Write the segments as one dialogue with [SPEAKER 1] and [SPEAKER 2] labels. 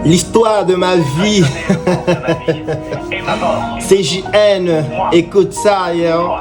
[SPEAKER 1] L'histoire de ma vie. CJN, écoute ça, yo.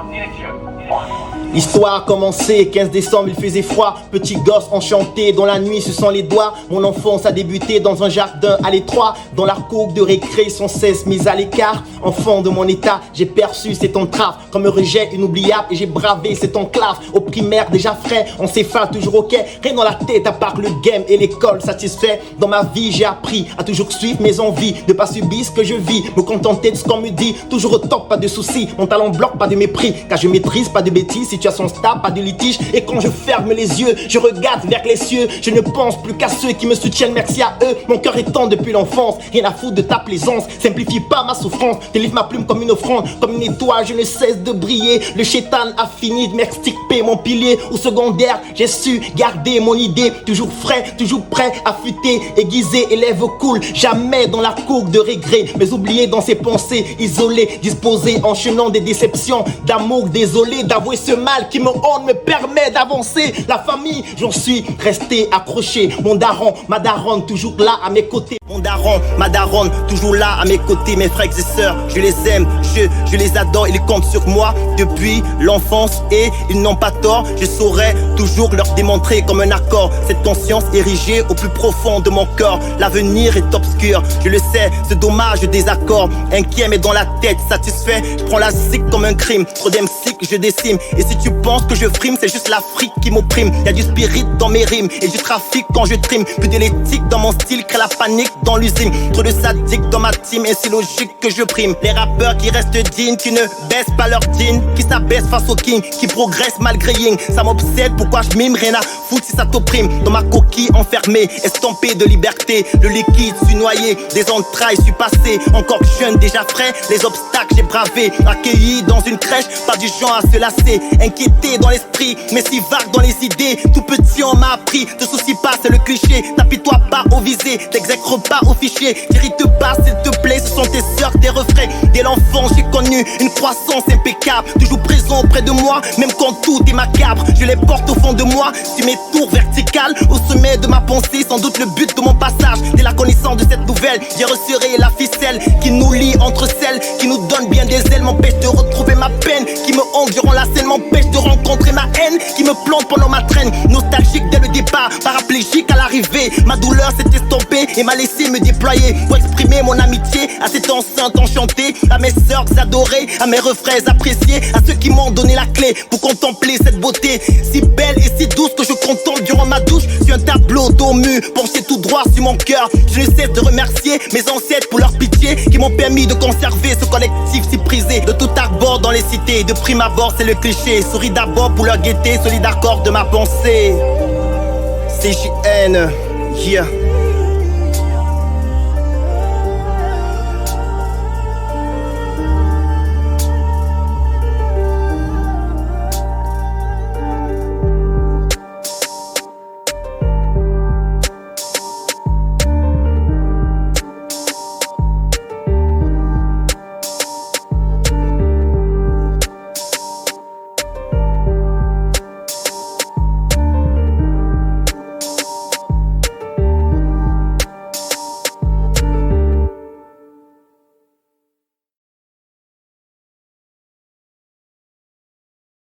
[SPEAKER 1] L'histoire a commencé, 15 décembre il faisait froid. Petit gosse enchanté, dans la nuit se sent les doigts. Mon enfance a débuté dans un jardin à l'étroit. Dans la cour de récré sans cesse mise à l'écart. Enfant de mon état, j'ai perçu cette entrave comme un rejet inoubliable et j'ai bravé cette enclave. Au primaire déjà frais, on s'effare toujours ok. Rien dans la tête à part le game et l'école satisfait. Dans ma vie j'ai appris à toujours suivre mes envies, de pas subir ce que je vis, me contenter de ce qu'on me dit. Toujours au top, pas de soucis, mon talent bloque, pas de mépris. Car je maîtrise pas de bêtises, situation stable, pas de litige. Et quand je ferme les yeux, je regarde vers les cieux. Je ne pense plus qu'à ceux qui me soutiennent, merci à eux. Mon cœur est tendre depuis l'enfance, rien à foutre de ta plaisance. Simplifie pas ma souffrance, délivre ma plume comme une offrande. Comme une étoile, je ne cesse de briller. Le chétan a fini de m'extirper mon pilier. Au secondaire, j'ai su garder mon idée. Toujours frais, toujours prêt, affûté, aiguisé, élève cool. Jamais dans la cour de regret, mais oublié dans ses pensées, isolé, disposé, enchaînant des déceptions. D'amour, désolé d'avouer ce mal qui me honte, me permet d'avancer. La famille, j'en suis resté accroché. Mon daron, ma daronne, toujours là à mes côtés. Mon daron, ma daronne, toujours là à mes côtés. Mes frères et sœurs, je les aime, je les adore. Ils comptent sur moi depuis l'enfance et ils n'ont pas tort. Je saurais toujours leur démontrer comme un accord cette conscience érigée au plus profond de mon corps. L'avenir est obscur, je le sais, c'est dommage, désaccord. Inquiet mais dans la tête, satisfait, je prends la zik comme un crime. Trop d'MC que je décime. Et si tu penses que je frime, c'est juste l'Afrique qui m'opprime. Y'a du spirit dans mes rimes et du trafic quand je trime. Plus d'électrique dans mon style, crée la panique dans l'usine. Trop de sadiques dans ma team et c'est logique que je prime. Les rappeurs qui restent dignes, qui ne baissent pas leur jean, qui s'abaissent face au king, qui progressent malgré Ying. Ça m'obsède, pourquoi je mime, rien à foutre si ça t'opprime. Dans ma coquille enfermée, estampée de liberté. Le liquide, suis noyé, des entrailles, suis passé. Encore jeune, déjà frais, les obstacles j'ai bravé. Accueilli dans une crèche, pas du genre à se lasser. Inquiété dans l'esprit, mais si vague dans les idées. Tout petit on m'a appris, te soucie pas, c'est le cliché. Tapis-toi pas au visé, t'exècre pas au fichier. T'irrite pas s'il te plaît, ce sont tes sœurs, tes refrains. Dès l'enfant j'ai connu une croissance impeccable. Toujours présent auprès de moi, même quand tout est macabre. Je les porte au fond de moi, sur mes tours verticales. Au sommet de ma pensée, sans doute le but de mon passage. Dès la connaissance de cette nouvelle, j'ai resserré la ficelle qui nous lie entre celles qui nous donnent bien des ailes. M'empêche de retrouver ma peine, qui me hante durant la scène. M'empêche de rencontrer ma haine, qui me plante pendant ma traîne. Nostalgique dès le départ, paraplégique à l'arrivée. Ma douleur s'est estompée et m'a laissé me déployer pour exprimer mon amitié à cette enceinte enchantée. À mes sœurs adorées, à mes refrains appréciés, à ceux qui m'ont donné la clé pour contempler cette beauté si belle et si douce que je contemple durant ma douche. Sur un tableau d'eau mûr, penché tout droit sur mon cœur. Je ne cesse de remercier mes ancêtres pour leur pitié qui m'ont permis de conserver ce collectif si prisé. De tout arbore dans les cités, de prime abord c'est le cliché. Souris d'abord pour leur gaieté, solide accord de ma pensée. CJN, yeah.